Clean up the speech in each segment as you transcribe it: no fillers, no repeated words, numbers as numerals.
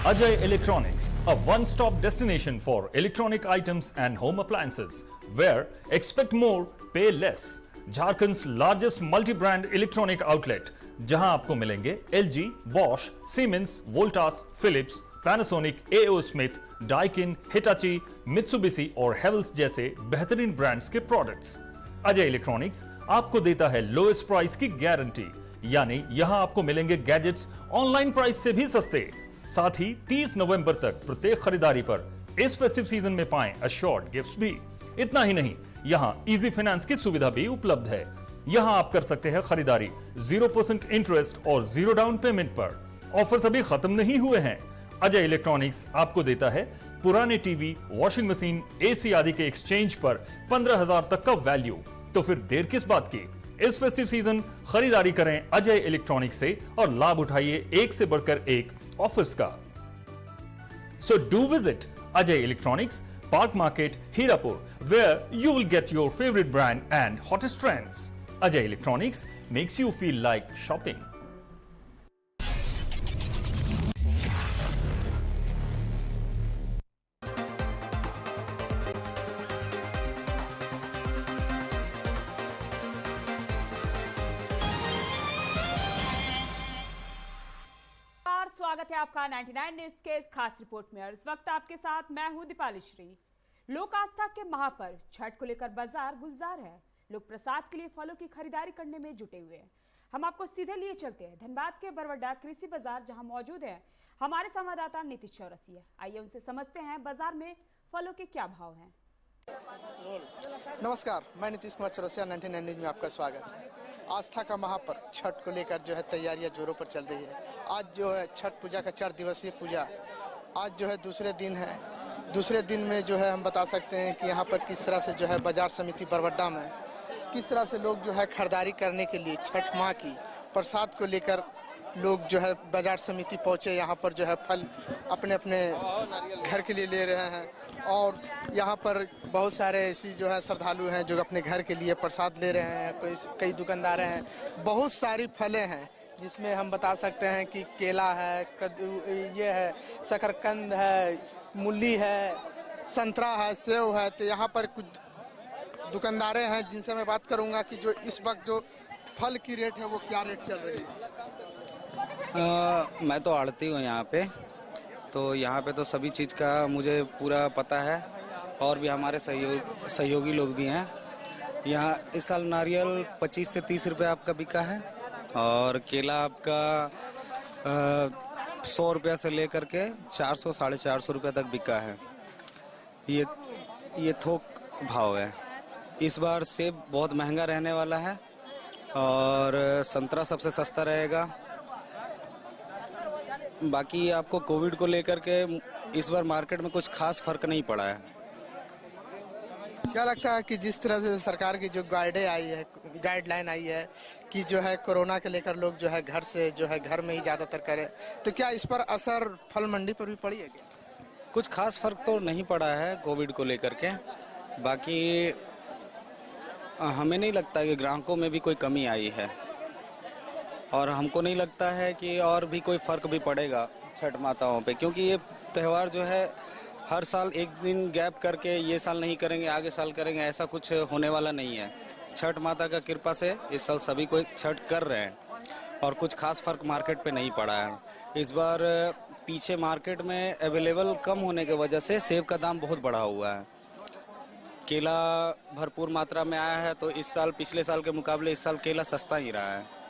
Ajay Electronics, a one-stop destination for electronic items and home appliances, where expect more, pay less. Jharkhand's largest multi brand electronic outlet, जहां आपको मिलेंगे LG, Bosch, Siemens, Voltas, Philips, Panasonic, AO Smith, Daikin, Hitachi, Mitsubishi और Havells जैसे बेहतरीन brands के products. Ajay electronics आपको देता है लोएस्ट प्राइस की गारंटी, यानी यहां आपको मिलेंगे गैजेट्स ऑनलाइन प्राइस से भी सस्ते। साथ ही 30 नवंबर तक प्रत्येक खरीदारी पर इस फेस्टिव सीजन में पाएं अश्योर्ड गिफ्ट्स भी। इतना ही नहीं, यहां इजी फाइनेंस की सुविधा भी उपलब्ध है। यहां आप कर सकते हैं खरीदारी 0% इंटरेस्ट और 0 डाउन पेमेंट पर। ऑफर्स अभी खत्म नहीं हुए हैं। अजय इलेक्ट्रॉनिक्स आपको देता है पुराने टीवी, वॉशिंग मशीन, एसी आदि के एक्सचेंज पर 15,000 तक का वैल्यू। तो फिर देर किस बात की, इस फेस्टिव सीजन खरीदारी करें अजय इलेक्ट्रॉनिक्स से और लाभ उठाइए एक से बढ़कर एक ऑफर्स का। So do visit Ajay Electronics, Park Market, Hirapur, where you will get your favorite brand and hottest trends. Ajay Electronics makes you feel like shopping. स्वागत है आपका 99 न्यूज के इस खास रिपोर्ट में। और इस वक्त आपके साथ मैं हूं दीपाली श्री। लोक आस्था के महापर्व छठ को लेकर बाजार गुलजार है। लोग प्रसाद के लिए फलों की खरीदारी करने में जुटे हुए हैं। हम आपको सीधे लिए चलते हैं धनबाद के बरवड्डा कृषि बाजार, जहां मौजूद है हमारे संवाददाता नीतीश चौरसिया। आइए उनसे समझते हैं बाजार में फलों के क्या भाव हैं। नमस्कार, मैं नीतीश कुमार चौरसिया, 99 न्यूज में आपका स्वागत है। आस्था का महापर्व छठ को लेकर जो है तैयारियां जोरों पर चल रही है। आज जो है छठ पूजा का 4 दिवसीय पूजा, आज जो है दूसरे दिन है। दूसरे दिन में जो है हम बता सकते हैं कि यहाँ पर किस तरह से जो है बाजार समिति बरवड्डा में किस तरह से लोग जो है खरीदारी करने के लिए छठ माँ की प्रसाद को लेकर लोग जो है बाजार समिति पहुँचे। यहाँ पर जो है फल अपने अपने घर के लिए ले रहे हैं और यहाँ पर बहुत सारे ऐसी जो है श्रद्धालु हैं जो अपने घर के लिए प्रसाद ले रहे हैं। कई दुकानदार हैं, बहुत सारी फलें हैं जिसमें हम बता सकते हैं कि केला है, ये है, शकरकंद है, मूली है, संतरा है, सेव है। तो यहाँ पर कुछ दुकानदारें हैं जिनसे मैं बात करूँगा कि जो इस वक्त जो फल की रेट है वो क्या रेट चल रही है। मैं तो आड़ती हूँ यहाँ पे, तो यहाँ पे तो सभी चीज़ का मुझे पूरा पता है और भी हमारे सहयोगी लोग भी हैं। यहाँ इस साल नारियल 25 से 30 रुपये आपका बिका है और केला आपका 100 रुपये से लेकर के 400 साढ़े 400 रुपये तक बिका है। ये थोक भाव है। इस बार सेब बहुत महंगा रहने वाला है और संतरा सबसे सस्ता रहेगा। बाकी आपको कोविड को लेकर के इस बार मार्केट में कुछ खास फर्क नहीं पड़ा है। क्या लगता है कि जिस तरह से सरकार की जो गाइडलाइन आई है कि जो है कोरोना के लेकर लोग जो है घर से जो है घर में ही ज़्यादातर करें, तो क्या इस पर असर फल मंडी पर भी पड़ी है क्या? कुछ खास फर्क तो नहीं पड़ा है कोविड को लेकर के। बाकी हमें नहीं लगता कि ग्राहकों में भी कोई कमी आई है और हमको नहीं लगता है कि और भी कोई फर्क भी पड़ेगा छठ माताओं पे, क्योंकि ये त्यौहार जो है हर साल एक दिन गैप करके ये साल नहीं करेंगे आगे साल करेंगे, ऐसा कुछ होने वाला नहीं है। छठ माता का कृपा से इस साल सभी कोई छठ कर रहे हैं और कुछ खास फर्क मार्केट पे नहीं पड़ा है। इस बार पीछे मार्केट में अवेलेबल कम होने की वजह से सेब का दाम बहुत बढ़ा हुआ है। केला भरपूर मात्रा में आया है, तो इस साल पिछले साल के मुकाबले इस साल केला सस्ता ही रहा है।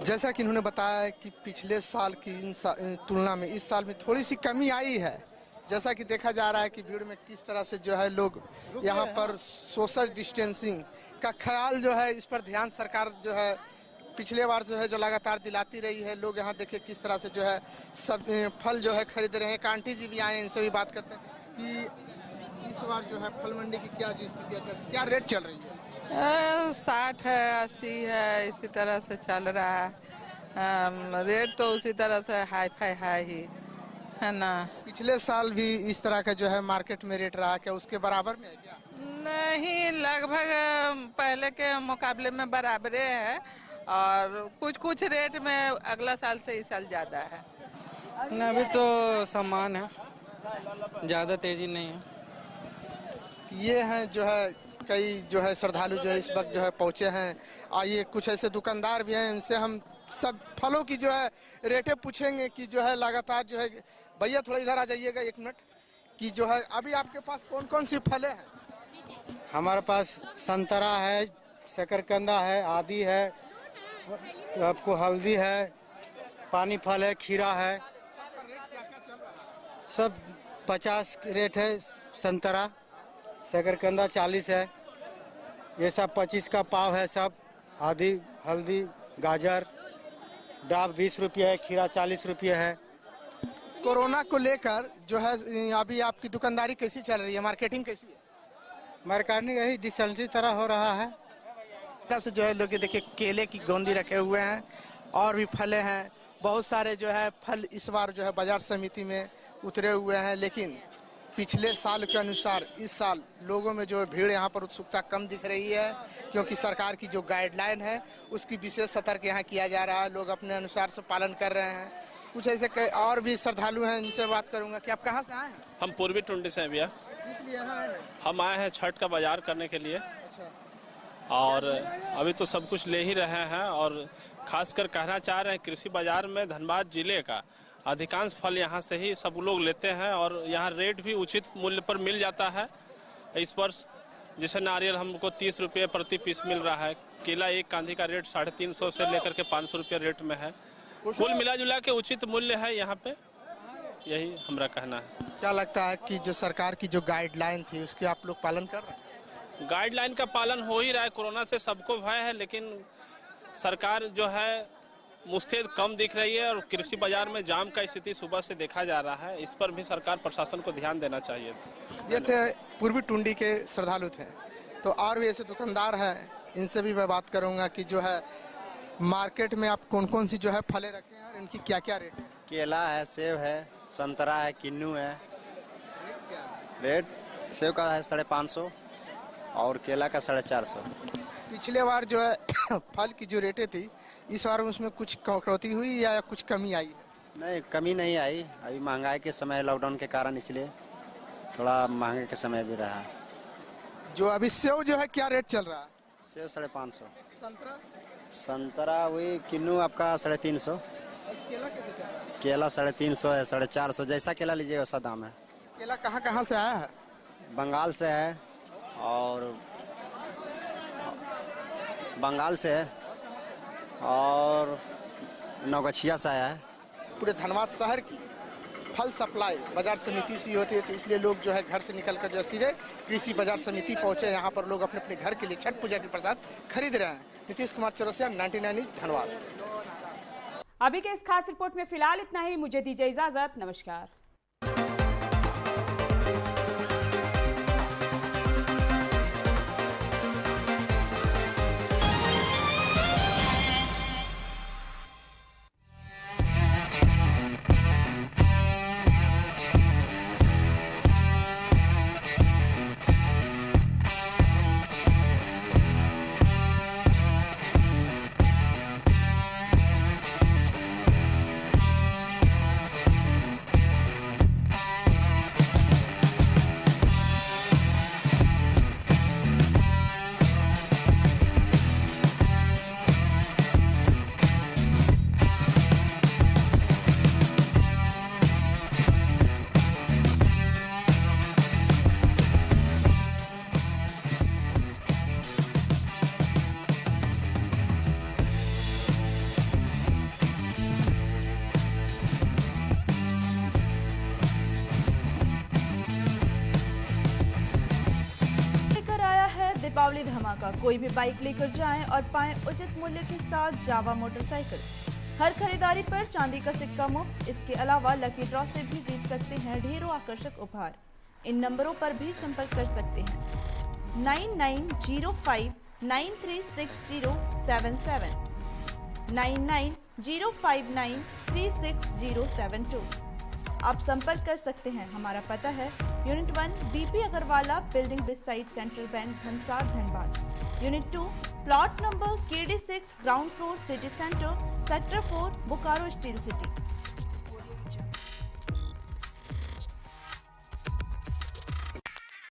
जैसा कि इन्होंने बताया कि पिछले साल की तुलना में इस साल में थोड़ी सी कमी आई है। जैसा कि देखा जा रहा है कि भीड़ में किस तरह से जो है लोग यहाँ पर सोशल डिस्टेंसिंग का ख्याल जो है इस पर ध्यान सरकार जो है पिछले बार जो है जो लगातार दिलाती रही है। लोग यहाँ देखिए किस तरह से जो है सब फल जो है खरीद रहे हैं। एक आंटी जी भी आए हैं, इनसे भी बात करते हैं कि इस बार जो है फल मंडी की क्या जो स्थितियाँ चल रही, क्या रेट चल रही है? 60 है, 80 है, इसी तरह से चल रहा है। रेट तो उसी तरह से हाई फाई है ही, है ना। पिछले साल भी इस तरह का जो है मार्केट में रेट रहा, क्या उसके बराबर में है क्या? नहीं, लगभग पहले के मुकाबले में बराबरे है और कुछ कुछ रेट में अगला साल से इस साल ज़्यादा है। ना अभी तो सामान है, ज़्यादा तेजी नहीं है। ये हैं जो है कई जो है श्रद्धालु जो है इस वक्त जो है पहुंचे हैं। आइए कुछ ऐसे दुकानदार भी हैं, इनसे हम सब फलों की जो है रेटें पूछेंगे कि जो है लगातार जो है। भैया थोड़ा इधर आ जाइएगा 1 मिनट कि जो है अभी आपके पास कौन कौन सी फलें हैं? हमारे पास संतरा है, शकरकंदा है, आदि है, तो आपको हल्दी है, पानी फल है, खीरा है, सब 50 रेट है। संतरा शकरकंदा 40 है, ये सब 25 का पाव है। सब आदि हल्दी गाजर डाब 20 रुपये है, खीरा 40 रुपये है। कोरोना को लेकर जो है अभी आपकी दुकानदारी कैसी चल रही है, मार्केटिंग कैसी है? मार्केटिंग यही डिसल्टी तरह हो रहा है। से जो है लोग ये देखिए केले की गोंदी रखे हुए हैं और भी फले हैं। बहुत सारे जो है फल इस बार जो है बाजार समिति में उतरे हुए हैं, लेकिन पिछले साल के अनुसार इस साल लोगों में जो भीड़ यहाँ पर उत्सुकता कम दिख रही है, क्योंकि सरकार की जो गाइडलाइन है उसकी विशेष सतर्क यहाँ किया जा रहा है। लोग अपने अनुसार से पालन कर रहे हैं। कुछ ऐसे और भी श्रद्धालु हैं, इनसे बात करूंगा कि आप कहाँ से आए हैं? हम पूर्वी टुंडी से हैं भैया। इसलिए यहाँ आए हैं? हम आए हैं छठ का बाजार करने के लिए, अच्छा। और अभी तो सब कुछ ले ही रहे हैं। और खासकर कहना चाह रहे हैं कृषि बाजार में धनबाद जिले का अधिकांश फल यहाँ से ही सब लोग लेते हैं, और यहाँ रेट भी उचित मूल्य पर मिल जाता है। इस वर्ष जैसे नारियल हमको 30 रुपये प्रति पीस मिल रहा है। केला एक कांधी का रेट 350 से लेकर के 500 रुपये रेट में है। कुल मिला जुला के उचित मूल्य है यहाँ पे, यही हमारा कहना है। क्या लगता है कि जो सरकार की जो गाइडलाइन थी उसके आप लोग पालन कर रहे हैं? गाइडलाइन का पालन हो ही रहा है। कोरोना से सबको भय है, लेकिन सरकार जो है मुस्तैद कम दिख रही है, और कृषि बाजार में जाम का स्थिति सुबह से देखा जा रहा है। इस पर भी सरकार प्रशासन को ध्यान देना चाहिए। ये थे पूर्वी टुंडी के श्रद्धालु थे। तो और भी ऐसे दुकानदार हैं, इनसे भी मैं बात करूंगा कि जो है मार्केट में आप कौन कौन सी जो है फलें रखे हैं और इनकी क्या क्या रेट है? केला है, सेब है, संतरा है, किन्नू है। रेट सेब का है 550 और केला का 450। पिछले बार जो है फल की जो रेटें थी, इस बार उसमें कुछ कटौती हुई या कुछ कमी आई है? नहीं, कमी नहीं आई। अभी महंगाई के समय, लॉकडाउन के कारण, इसलिए थोड़ा महंगे के समय भी रहा। जो अभी सेव जो है क्या रेट चल रहा है? सेब 550। संतरा? संतरा वही, किन्नू आपका 350। केला कैसे चल रहा है? केला 350 है, 450। जैसा केला लीजिएगा वैसा दाम है। केला कहाँ कहाँ से आया है? बंगाल से है, और बंगाल से है, और नौगछिया से आया है। पूरे धनबाद शहर की फल सप्लाई बाजार समिति से होती है, तो इसलिए लोग जो है घर से निकलकर जो सीधे कृषि बाजार समिति पहुंचे। यहाँ पर लोग अपने अपने घर के लिए छठ पूजा के प्रसाद खरीद रहे हैं। नीतीश कुमार चौरसिया, 99 न्यूज़, धनबाद। अभी के इस खास रिपोर्ट में फिलहाल इतना ही। मुझे दीजिए इजाजत। नमस्कार। दीपावली धमाका। कोई भी बाइक लेकर जाएं और पाएं उचित मूल्य के साथ जावा मोटरसाइकिल। हर खरीदारी पर चांदी का सिक्का मुफ्त। इसके अलावा लकी ड्रॉ से भी जीत सकते हैं ढेरों आकर्षक उपहार। इन नंबरों पर भी संपर्क कर सकते हैं 9905936077, 9905936072। आप संपर्क कर सकते हैं। हमारा पता है unit 1 BP Agrawala building beside central bank, Dhansar, Dhanbad. Unit 2 plot number KD6 ground floor city centre sector 4 Bokaro steel city.